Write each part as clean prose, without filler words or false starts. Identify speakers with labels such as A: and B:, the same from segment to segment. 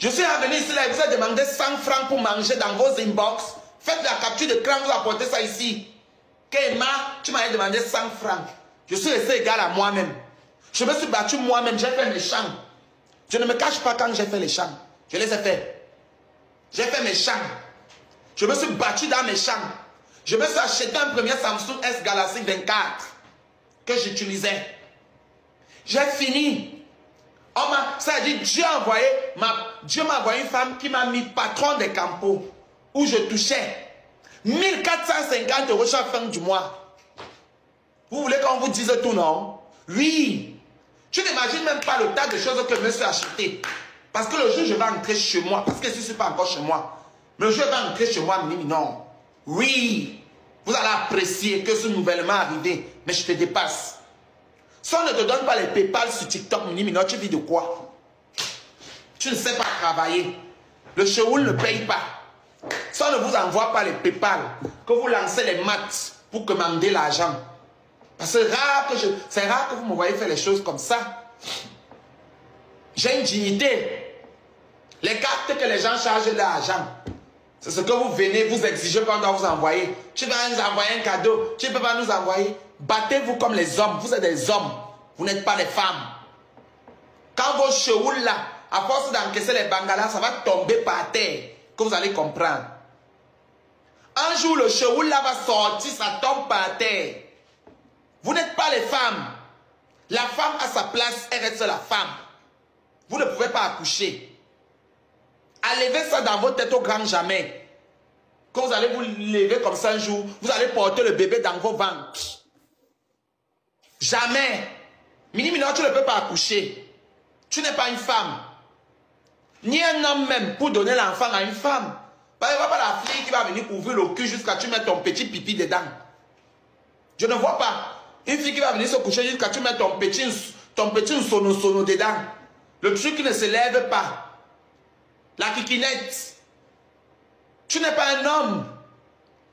A: Je suis revenu ici, là, et vous avez demandé 100 francs pour manger dans vos inbox. Faites la capture de d'écran, vous apportez ça ici. Kéma, tu m'avais demandé 100 francs. Je suis resté égal à moi-même. Je me suis battu moi-même, j'ai fait mes champs. Je ne me cache pas quand j'ai fait les champs. Je les ai faits. J'ai fait mes champs. Je me suis battu dans mes champs. Je me suis acheté un premier Samsung S Galaxy 24 que j'utilisais. J'ai fini. Ça a dit, Dieu m'a envoyé une femme qui m'a mis patron des campos où je touchais 1450 € chaque fin du mois. Vous voulez qu'on vous dise tout, non? Oui. Tu n'imagines même pas le tas de choses que je me suis acheté. Parce que le jour où je vais entrer chez moi, parce que je ne suis pas encore chez moi, mais le jour où je vais entrer chez moi, non. Oui. Vous allez apprécier que ce nouvellement arrivé, mais je te dépasse. Si on ne te donne pas les PayPal sur TikTok, non, tu vis de quoi? Tu ne sais pas travailler. Le Cheoul ne paye pas. Si on ne vous envoie pas les PayPal, que vous lancez les maths pour commander l'argent. Parce que c'est rare que vous me voyez faire les choses comme ça. J'ai une dignité. Les cartes que les gens chargent l'argent, c'est ce que vous venez, vous exigez qu'on doit vous envoyer. Tu vas nous envoyer un cadeau, tu ne peux pas nous envoyer. Battez-vous comme les hommes, vous êtes des hommes, vous n'êtes pas des femmes. Quand vos chevaux là, à force d'encaisser les bangalas, ça va tomber par terre, que vous allez comprendre. Un jour, le chevaux là va sortir, ça tombe par terre. Vous n'êtes pas les femmes. La femme a sa place, elle reste la femme. Vous ne pouvez pas accoucher. Enlevez ça dans votre tête au grand jamais. Quand vous allez vous lever comme ça un jour, vous allez porter le bébé dans vos ventres. Jamais. Minimum, tu ne peux pas accoucher. Tu n'es pas une femme. Ni un homme même pour donner l'enfant à une femme. Parce que pas la fille qui va venir ouvrir le cul jusqu'à tu mets ton petit pipi dedans. Je ne vois pas. Une fille qui va venir se coucher jusqu'à tu mets ton petit sono dedans. Le truc ne se lève pas. La kikinette. Tu n'es pas un homme.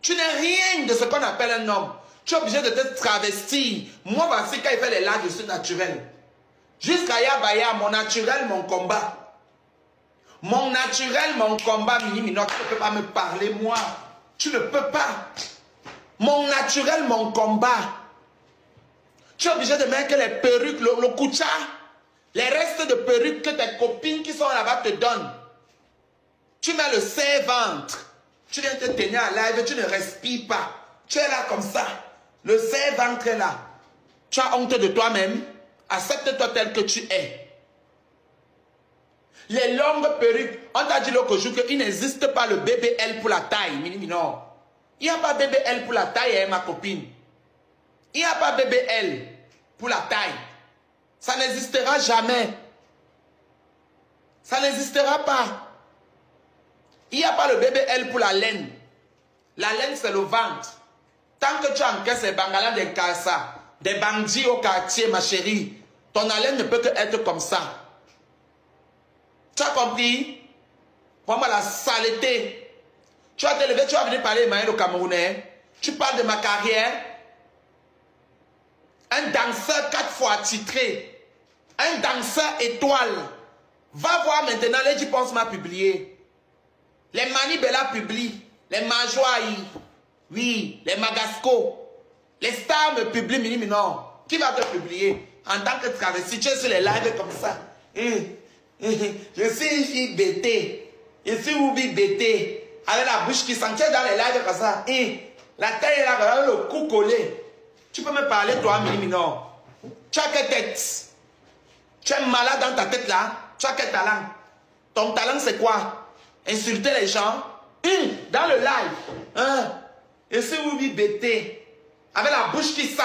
A: Tu n'es rien de ce qu'on appelle un homme. Tu es obligé de te travestir. Moi, voici quand il fait les lacs, je suis naturel. Jusqu'à Yabaya, mon naturel, mon combat. Mon naturel, mon combat, Mini-Minot, tu ne peux pas me parler, moi. Tu ne peux pas. Mon naturel, mon combat. Tu es obligé de mettre les perruques, le koucha, les restes de perruques que tes copines qui sont là-bas te donnent. Tu mets le serre-ventre. Tu viens te tenir à live, tu ne respires pas. Tu es là comme ça. Le serre-ventre est là. Tu as honte de toi-même. Accepte-toi tel que tu es. Les longues perruques, on t'a dit l'autre jour qu'il n'existe pas le BBL pour la taille. Non. Il n'y a pas BBL pour la taille, hein, ma copine. Il n'y a pas BBL pour la taille. Ça n'existera jamais. Ça n'existera pas. Il n'y a pas le BBL pour la laine. La laine, c'est le ventre. Tant que tu encaisses les bangalas des Kassa, des bandits au quartier, ma chérie, ton haleine ne peut que être comme ça. Tu as compris? Vraiment la saleté. Tu vas te lever, tu vas venir parler Maël au Camerounais. Tu parles de ma carrière. Un danseur 4 fois titré. Un danseur étoile. Va voir maintenant, les J-Pense m'a publié. Les Manibela publient. Les Majoaï. Oui, les Magasco. Les stars me publient, non. Qui va te publier? En tant que travesti, tu es sur les lives comme ça. Je suis une fille bêtée. Je suis Oubi bêtée. Avec la bouche qui sent. Tu es dans les lives comme ça. La tête est là, le cou collé. Tu peux me parler, toi, non. Tu as quelle tête? Tu es malade dans ta tête là. Tu as quel talent? Ton talent, c'est quoi? Insulter les gens. Dans le live. Je suis Oubi bêtée. Avec la bouche qui sent.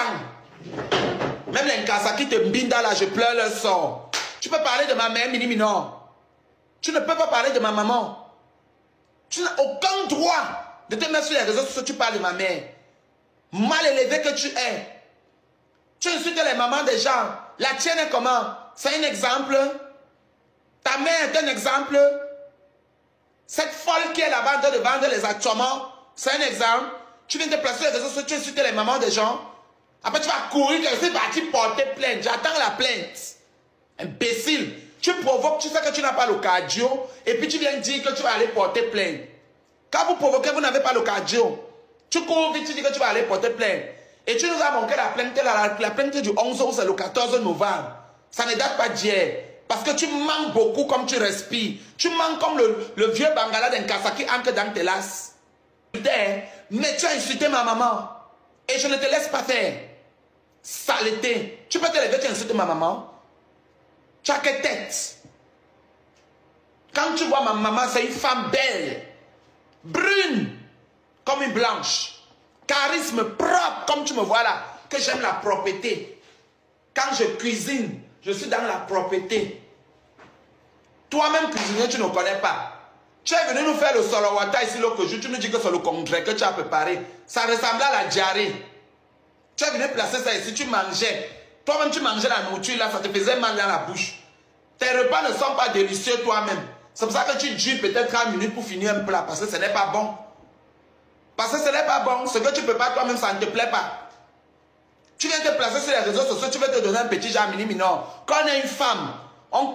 A: Même les Nkasa qui te mbinda là, je pleure leur sort. Tu peux parler de ma mère, non. Tu ne peux pas parler de ma maman. Tu n'as aucun droit de te mettre sur les réseaux sociaux, tu parles de ma mère. Mal élevé que tu es. Tu insultes les mamans des gens. La tienne est comment? C'est un exemple. Ta mère est un exemple. Cette folle qui est là-bas en train de vendre les accouchements, c'est un exemple. Tu viens te placer sur les réseaux sociaux, tu insultes les mamans des gens. Après tu vas courir, tu vas partir porter plainte. J'attends la plainte. Imbécile. Tu provoques, tu sais que tu n'as pas le cardio, et puis tu viens dire que tu vas aller porter plainte. Quand vous provoquez, vous n'avez pas le cardio. Tu cours vite, tu dis que tu vas aller porter plainte. Et tu nous as manqué la plainte du 11 ou c'est le 14 novembre. Ça ne date pas d'hier. Parce que tu manques beaucoup comme tu respires. Tu manques comme le vieux Bangala d'Nkasa qui entre dans tes lasses. Mais tu as insulté ma maman. Et je ne te laisse pas faire. Saleté. Tu peux te lever, tu insultes ma maman. Tu as quelle tête? Quand tu vois ma maman, c'est une femme belle. Brune. Comme une blanche. Charisme propre, comme tu me vois là. Que j'aime la propreté. Quand je cuisine, je suis dans la propreté. Toi-même cuisinier, tu ne connais pas. Tu es venu nous faire le solowata ici l'autre jour. Tu nous dis que c'est le congrès que tu as préparé. Ça ressemblait à la diarrhée. Tu es venu placer ça ici, tu mangeais. Toi-même, tu mangeais la nourriture là, ça te faisait mal dans la bouche. Tes repas ne sont pas délicieux toi-même. C'est pour ça que tu dures peut-être 30 minutes pour finir un plat. Parce que ce n'est pas bon. Parce que ce n'est pas bon. Ce que tu ne peux pas toi-même, ça ne te plaît pas. Tu viens te placer sur les réseaux sociaux, tu veux te donner un petit genre mini-minor. Quand on est une femme, on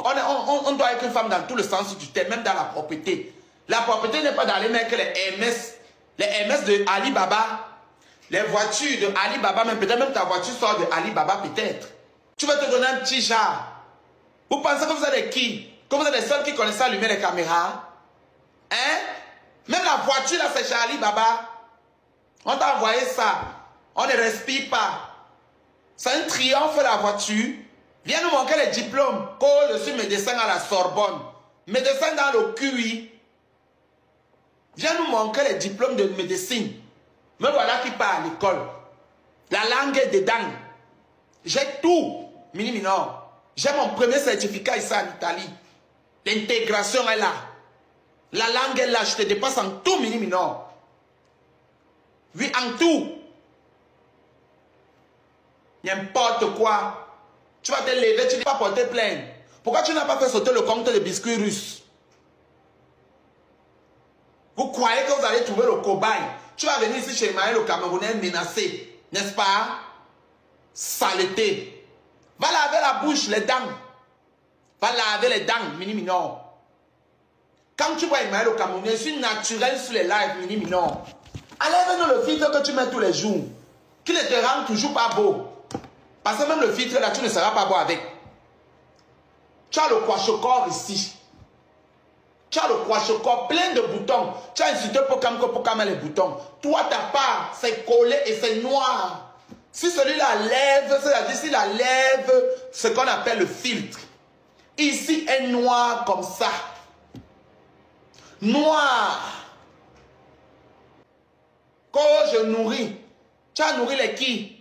A: doit être une femme dans tout le sens du terme, même dans la propreté. La propreté n'est pas d'aller mettre les MS de Alibaba, les voitures de Alibaba, même peut-être même ta voiture sort de Alibaba peut-être. Tu vas te donner un petit genre. Vous pensez que vous êtes qui? Que vous êtes les seuls qui connaissent allumer les caméras? Hein? Même la voiture là c'est chez Alibaba. On t'a envoyé ça. On ne respire pas. C'est un triomphe la voiture. Viens nous manquer les diplômes. Oh, je suis médecin à la Sorbonne. Médecin dans le QI. Viens nous manquer les diplômes de médecine. Me voilà qui part à l'école. La langue est dedans. J'ai tout. Mini minor. J'ai mon premier certificat ici en Italie. L'intégration est là. La langue est là. Je te dépasse en tout, mini minor. Oui, en tout. N'importe quoi. Tu vas te lever, tu ne vas pas porter plainte. Pourquoi tu n'as pas fait sauter le compte de biscuits russes? Vous croyez que vous allez trouver le cobaye? Tu vas venir ici chez Emmanuel le Camerounais menacé. N'est-ce pas? Saleté. Va laver la bouche, les dents. Va laver les dents, mini minor. Quand tu vois Emmanuel le Camerounais, je suis naturel sur les lives, mini minor. Enlève-nous le filtre que tu mets tous les jours. Qui ne te rend toujours pas beau. Parce que même le filtre là, tu ne seras pas beau avec. Tu as le quachocor ici. Tu as le quachocor plein de boutons. Tu as insulté Pokam les boutons. Toi, ta part, c'est collé et c'est noir. Si celui-là lève, c'est-à-dire s'il lève ce qu'on appelle le filtre. Ici est noir comme ça. Noir. Quand je nourris, tu as nourri les qui?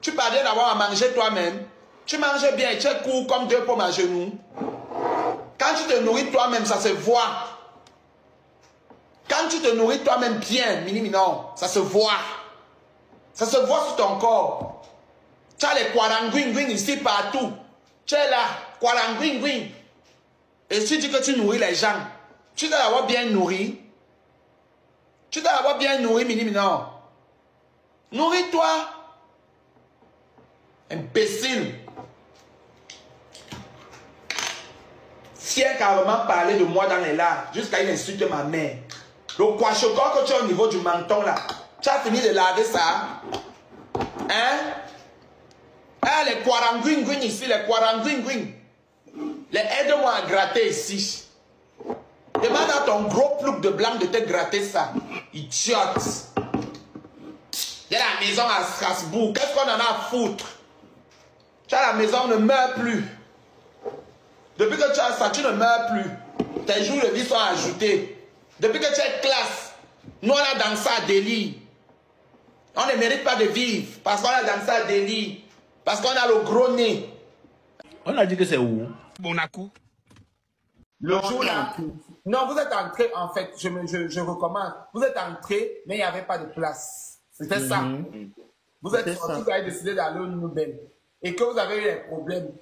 A: Tu parlais d'avoir à manger toi-même. Tu manges bien, tu es court comme 2 pommes à genoux. Quand tu te nourris toi-même, ça se voit. Quand tu te nourris toi-même bien, mini-minon, ça se voit. Ça se voit sur ton corps. Tu as les kwarangwing ici partout. Tu es là, kwarangwing. Et tu dis que tu nourris les gens. Tu dois avoir bien nourri. Tu dois avoir bien nourri, mini-minon. Nourris-toi. Imbécile. Tiens carrément parler de moi dans les larmes jusqu'à une insulte de ma mère. Le quachocor que tu as au niveau du menton là, tu as fini de laver ça. Hein? Ah, les kwarangwing ici, les kwarangwing. Les aide-moi à gratter ici. Demande à ton gros plouc de blanc de te gratter ça. Idiote. Il y a la maison à Strasbourg. Qu'est-ce qu'on en a à foutre? Tu as la maison, ne meurs plus. Depuis que tu as ça, tu ne meurs plus. Tes jours de vie sont ajoutés. Depuis que tu es classe, nous on a dansé à Delhi. On ne mérite pas de vivre parce qu'on a dansé à Delhi. Parce qu'on a le gros nez.
B: On a dit que c'est où?
C: Monaco.
A: Le jour là. Non, vous êtes entré, en fait, je recommande. Vous êtes entré, mais il n'y avait pas de place. C'était ça. Vous êtes sortis, vous avez décidé d'aller aux nouvelles. Et que vous avez eu des problèmes.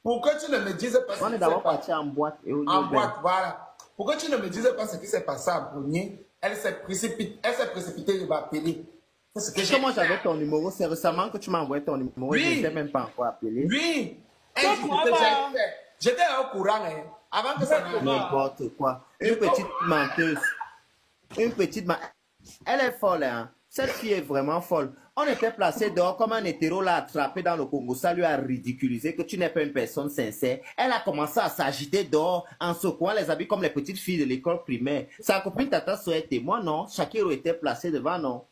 A: Pourquoi tu ne me disais pas ce qui s'est passé? On est d'abord parti en boîte. En boîte, voilà. Pourquoi tu ne me disais pas ce qui s'est passé à Brunier? Elle s'est précipitée de m'appeler.
D: Parce que moi j'avais ton numéro, c'est récemment que tu m'as envoyé ton numéro.
A: Oui.
D: Je ne t'ai même pas encore appelé.
A: Oui. J'étais au courant, hein. Avant que ça n'arrive.
D: N'importe quoi. Une petite menteuse. Une petite menteuse. Elle est folle, hein. Cette fille est vraiment folle. On était placé dehors comme un hétéro l'a attrapé dans le Congo. Ça lui a ridiculisé que tu n'es pas une personne sincère. Elle a commencé à s'agiter dehors en secouant les habits comme les petites filles de l'école primaire. Sa copine Tata souhaitait. Moi, non. Shakiro était placé devant, non.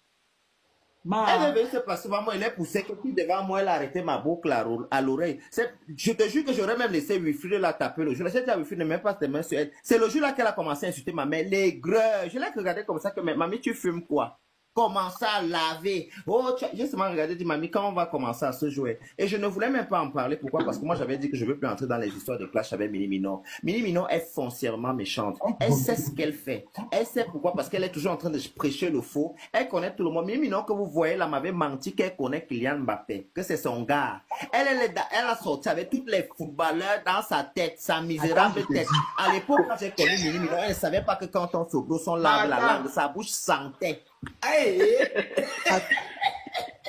D: Elle est venue se placer devant moi, elle est poussée, que puis devant moi, elle a arrêté ma boucle à l'oreille. Je te jure que j'aurais même laissé Wilfried la taper le jour. Je laissé Wilfried ne même pas ses mains sur elle. C'est le jour-là qu'elle a commencé à insulter ma mère. Les greux. Je l'ai regardé comme ça, que mamie, tu fumes quoi? Commencer à laver. Oh, j'ai seulement regardé, dit, mamie, quand on va commencer à se jouer? Et je ne voulais même pas en parler. Pourquoi? Parce que moi, j'avais dit que je ne veux plus entrer dans les histoires de clash avec Mini Minon. Mini Minon est foncièrement méchante. Elle sait ce qu'elle fait. Elle sait pourquoi. Parce qu'elle est toujours en train de prêcher le faux. Elle connaît tout le monde. Mini Minon, que vous voyez là, m'avait menti qu'elle connaît Kylian Mbappé. Que c'est son gars. Elle a sorti avec tous les footballeurs dans sa tête. Sa misérable tête. À l'époque, quand j'ai connu Mini Minon, elle ne savait pas que quand on se brosse, on lave la langue. Sa bouche sentait.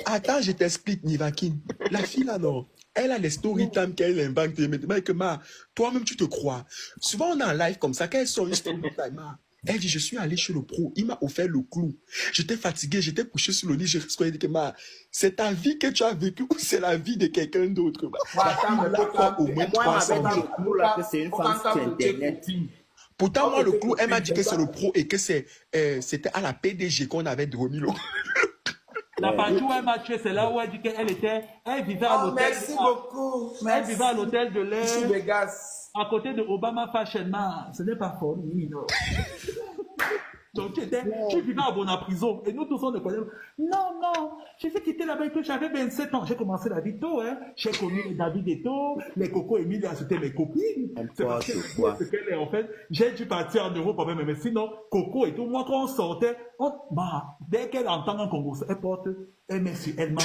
C: Attends, je t'explique, Nivakin. La fille là, non. Elle a les story time qu'elle invente. Mais que toi-même, tu te crois. Souvent, on est en live comme ça. Quand elle sort une story time, elle dit, je suis allé chez le pro. Il m'a offert le clou. J'étais fatigué, j'étais couché sur le lit. Je risquais de dire que c'est ta vie que tu as vécue ou c'est la vie de quelqu'un d'autre.
D: Au moins 300 jours. C'est une femme sur Internet.
C: Pourtant, moi, le clou, elle m'a dit que c'est le pro et que c'était à la PDG qu'on avait remis le...
B: La partie où elle m'a tué, c'est là où elle dit qu'elle vivait à l'hôtel.
A: Merci beaucoup.
B: Elle vivait à l'hôtel de l'air.
A: Ici, Vegas.
B: À côté de Obama Fashion Man. Ce n'est pas fort, oui, non. Donc, tu vivais à Bona prison. Et nous tous, on ne connaît pas. Non, j'ai fait quitter là-bas que j'avais 27 ans. J'ai commencé la vie tôt, hein. J'ai connu les David Eto, les Coco Emile, c'était mes copines. C'est parce que ce qu'elle est, en fait. J'ai dû partir en Europe quand même, mais sinon, Coco et tout, moi, quand on sortait, dès qu'elle entend un Congo, elle porte un mec sur elle,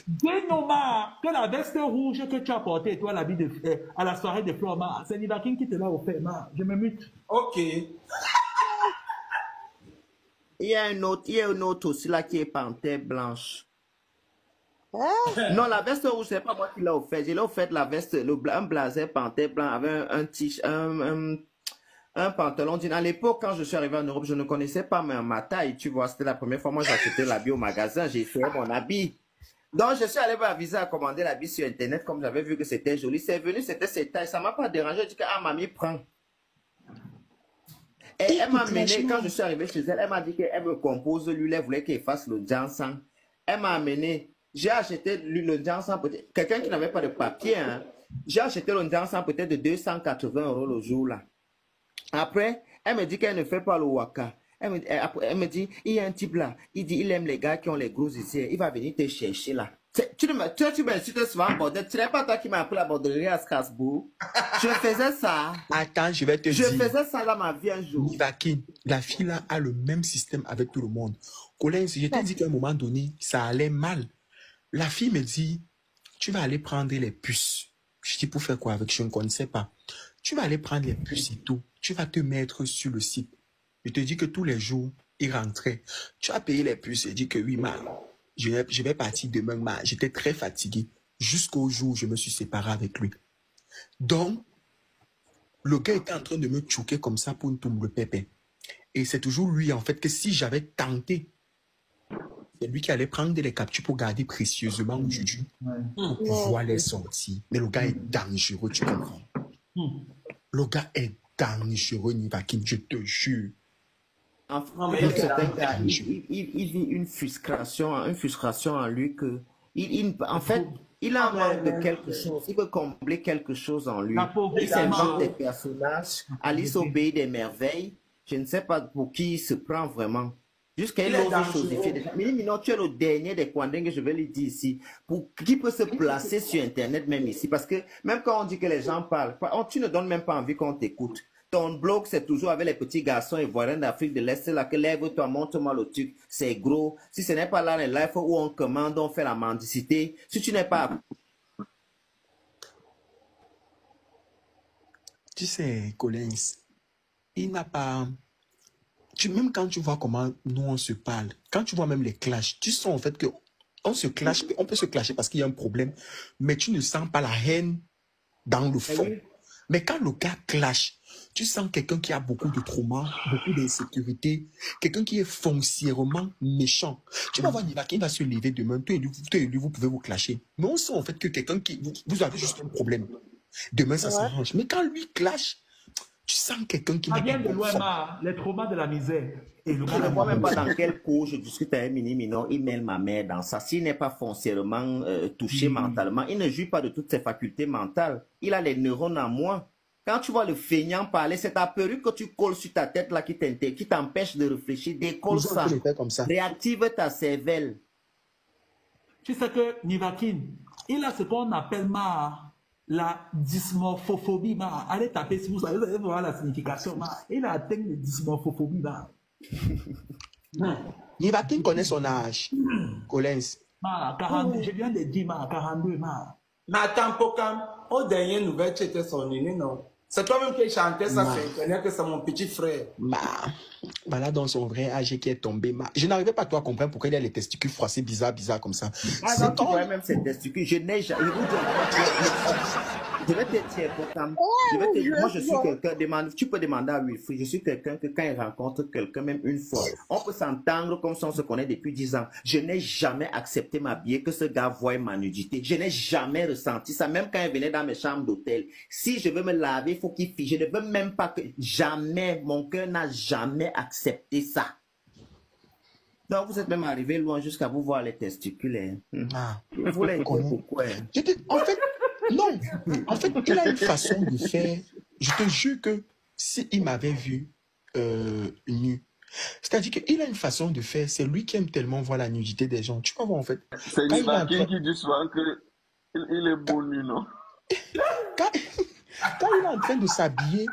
B: Dénoma, que la veste rouge que tu as portée, toi, la vie de, à la soirée de Flore, c'est Nivakin qui te l'a offert, je me mute.
A: Ok.
D: Il y a une autre aussi là qui est panthère blanche. Non, la veste rouge, c'est pas moi qui l'ai offert. Je l'ai offert la veste, un blazer panthère blanc avec un pantalon jean. À l'époque, quand je suis arrivé en Europe, je ne connaissais pas ma taille. Tu vois, c'était la première fois. Moi, j'ai acheté l'habit au magasin. J'ai fait mon habit. Donc, je suis allé m'aviser à commander l'habit sur Internet comme j'avais vu que c'était joli. C'est venu, c'était cette taille. Ça m'a pas dérangé. Je dis que, mamie, prends. Et elle m'a amené, quand je suis arrivé chez elle, elle m'a dit qu'elle me compose l'huile, elle voulait qu'elle fasse le jansan. Elle m'a amené, j'ai acheté le jansan, quelqu'un qui n'avait pas de papier, hein. J'ai acheté le jansan peut-être de 280 € le jour là. Après, elle me dit qu'elle ne fait pas le waka. Elle me dit, il y a un type là, il dit, il aime les gars qui ont les gros ici, il va venir te chercher là. Tu m'insultes souvent, bordel. Tu n'es pas toi qui m'as appris la bordellerie à Strasbourg. Je faisais ça.
C: Attends, je vais te dire.
D: Je faisais ça dans ma vie un jour.
C: Nivakin, la fille là a le même système avec tout le monde. Colin, je t'ai dit qu'à un moment donné, ça allait mal. La fille me dit, tu vas aller prendre les puces. Je dis, pour faire quoi avec? Je ne connaissais pas. Tu vas aller prendre les puces et tout. Tu vas te mettre sur le site. Je te dis que tous les jours, il rentrait. Tu as payé les puces et dit que oui, je vais partir demain. J'étais très fatigué jusqu'au jour où je me suis séparé avec lui. Donc, le gars était en train de me choquer comme ça pour une tombe de pépé. Et c'est toujours lui, en fait, que si j'avais tenté, c'est lui qui allait prendre les captures pour garder précieusement au Juju, pour pouvoir les sortir. Mais le gars est dangereux, tu comprends? Le gars est dangereux, Nivakin, je te jure.
D: En fait, il vit une frustration en lui que, en fait, il a un manque de quelque chose. Il veut combler quelque chose en lui. Il s'invente des personnages. Alice au pays des merveilles. Je ne sais pas pour qui il se prend vraiment. Jusqu'à il ose chosifier. Mais non, tu es le dernier des Kwandeng, je vais lui dire ici, pour qui peut se placer sur Internet même ici. Parce que même quand on dit que les gens parlent, tu ne donnes même pas envie qu'on t'écoute. Ton blog, c'est toujours avec les petits garçons ivoiriens d'Afrique de l'Est, là, que lève-toi, montre-moi le truc, c'est gros. Si ce n'est pas là les lives où on commande, on fait la mendicité, si tu n'es pas...
C: Tu sais, Collins, il n'a pas... Même quand tu vois comment nous on se parle, quand tu vois même les clashs, tu sens en fait que on se clash, on peut se clasher parce qu'il y a un problème, mais tu ne sens pas la haine dans le fond. Mais quand le gars clash, tu sens quelqu'un qui a beaucoup de traumas, beaucoup d'insécurité, quelqu'un qui est foncièrement méchant. Tu vas voir Niva qui va se lever demain, toi et lui, vous pouvez vous clasher. Mais on sent en fait que quelqu'un qui... Vous avez juste un problème. Demain, ça s'arrange. Mais quand lui clash, tu sens quelqu'un qui...
B: Ça vient de loin, les traumas de la misère. Et le
D: Je ne vois même pas dans quel cours je discute avec Mini Minon, il mêle ma mère dans ça. S'il n'est pas foncièrement touché mentalement, il ne jouit pas de toutes ses facultés mentales. Il a les neurones en moins. Quand tu vois le feignant parler, c'est ta perruque que tu colles sur ta tête là qui t'empêche de réfléchir. Décolle ça. Réactive ta cervelle.
B: Tu sais que Nivakin, il a ce qu'on appelle la dysmorphophobie. Allez taper si vous allez voir la signification. Il a atteint la dysmorphophobie.
C: Nivakin connaît son âge. Collins.
B: 42, je viens de dire 42.
A: Mais attends, Pokam, aux dernières nouvelles, tu étais son aîné, non? C'est toi-même qui chantais ça sur Internet, que c'est mon petit frère.
C: Voilà dans son vrai âge qui est tombé. Je n'arrivais pas à comprendre pourquoi il a les testicules froissés bizarre comme ça.
D: Ah non, tu vois même ses testicules. Je n'ai jamais... Je vais te dire, moi je suis quelqu'un, tu peux demander à Wilfried, je suis quelqu'un que quand il rencontre quelqu'un, même une fois, on peut s'entendre comme si on se connaît depuis 10 ans. Je n'ai jamais accepté m'habiller, que ce gars voie ma nudité. Je n'ai jamais ressenti ça, même quand il venait dans mes chambres d'hôtel. Si je veux me laver, il faut qu'il fiche. Je ne veux même pas que... Jamais, mon cœur n'a jamais accepté ça. Donc vous êtes même arrivé loin jusqu'à vous voir les testicules. Vous les pourquoi?
C: En fait, non. En fait, il a une façon de faire. Je te jure que s'il m'avait vu nu, c'est-à-dire qu'il a une façon de faire. C'est lui qui aime tellement voir la nudité des gens. Tu vas voir en fait.
E: C'est Nivakin qui dit souvent qu'il est beau nu, non?
C: Quand il est en train de s'habiller,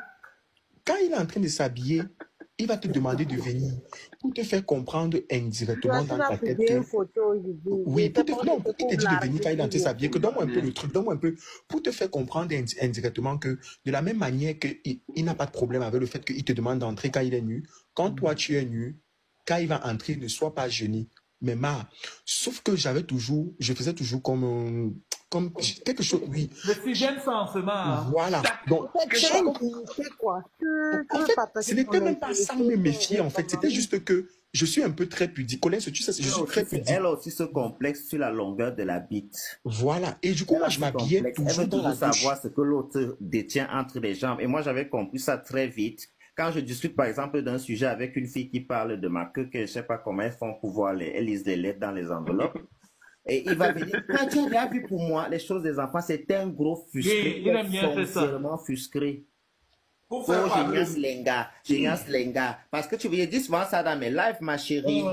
C: il va te demander de venir pour te faire comprendre indirectement dans ta tête que... Oui, il te dit de venir quand il est en train de s'habiller, que donne-moi un peu le truc, donne-moi un peu, pour te faire comprendre indirectement que de la même manière qu'il n'a pas de problème avec le fait qu'il te demande d'entrer quand il est nu, quand toi tu es nu, quand il va entrer, ne sois pas gêné. Mais sauf que je faisais toujours comme quelque chose, oui.
B: Le sixième sens,
C: Voilà. Donc, en fait, ce n'était même pas sans me méfier, en fait. C'était juste que je suis un peu très pudique. Colin, tu sais, je suis très pudique.
D: Elle a aussi ce complexe sur la longueur de la bite.
C: Voilà. Et du coup, moi, je m'habillais toujours
D: elle veut
C: dans la douche.
D: savoir ce que l'autre détient entre les jambes. Et moi, j'avais compris ça très vite. Quand je discute, par exemple, d'un sujet avec une fille qui parle de ma queue, que je ne sais pas comment elles font pour voir elles lisent les lettres dans les enveloppes. Et il va venir, quand tu as vu pour moi, les choses des enfants, c'était un gros fusqué.
B: Il aime bien faire ça.
D: Fusqué. Oh, génial Lenga. Parce que tu veux dire souvent ça dans mes lives, ma chérie.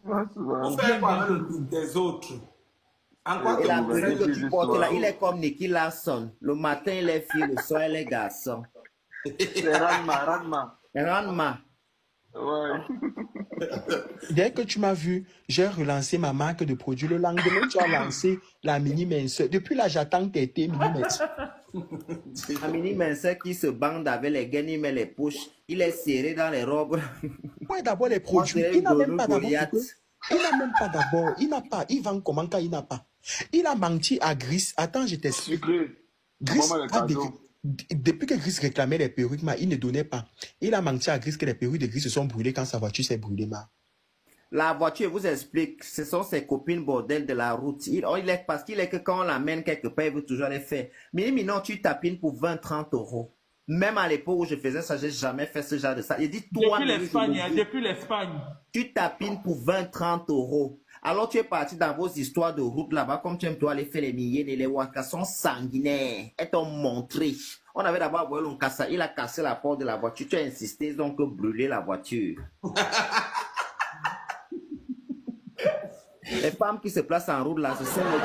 A: Pour faire quoi des autres.
D: Et la perruque que tu portes là, il est comme Nicky Larson. Le matin, il est fille, le soir, il est garçon.
E: C'est Ranma. Ouais.
C: Dès que tu m'as vu, j'ai relancé ma marque de produits. Le lendemain, tu as lancé la mini minceur. Depuis là, j'attends que tu aies mini minceur.
D: La mini minceur qui se bande avec les gaines, il met les poches. Il est serré dans les robes.
C: Ouais, d'abord les produits. Il n'a même pas d'abord. Il n'a pas. Il vend comment quand il n'a pas. Il a menti à Gris. Attends, je t'explique. Gris depuis que Gris réclamait les perruques, il ne donnait pas. Il a menti à Gris que les perruques de Gris se sont brûlées quand sa voiture s'est brûlée.
D: La voiture, je vous explique, ce sont ses copines bordel de la route. Parce qu'il est que quand on l'amène quelque part, il veut toujours les faire. Mais non, tu tapines pour 20-30 €. Même à l'époque où je faisais ça, je n'ai jamais fait ce genre de ça. Il dit, toi,
B: depuis l'Espagne.
D: Tu tapines pour 20-30 €. Alors tu es parti dans vos histoires de route là-bas, comme tu aimes toi aller faire les milliers et les wakas sont sanguinaires. Elles t'ont montré. On avait d'abord volé un cassa, il a cassé la porte de la voiture. Tu as insisté, donc brûler la voiture. Les femmes qui se placent en route là, ce sont les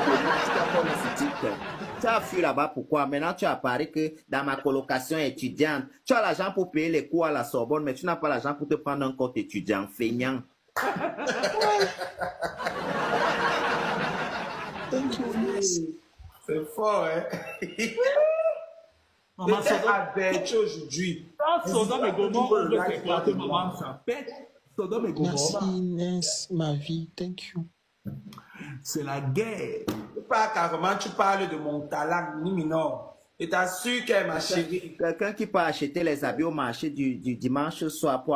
D: tu as fui là-bas, pourquoi? Maintenant tu apparais que dans ma colocation étudiante, tu as l'argent pour payer les cours à la Sorbonne, mais tu n'as pas l'argent pour te prendre un compte étudiant, feignant.
A: C'est fort, hein?
B: Maman,
A: c'est aujourd'hui.
B: Sodome et Gomorrhe, on veut que maman s'appelle. Sodome et Gomorrhe.
C: Merci Inès, ma vie, thank you.
B: C'est la guerre.
A: Pas carrément, tu parles de mon talent, ni minor. Je t'assure qu'elle est ma chérie.
D: Quelqu'un qui peut acheter les habits au marché du dimanche soir pour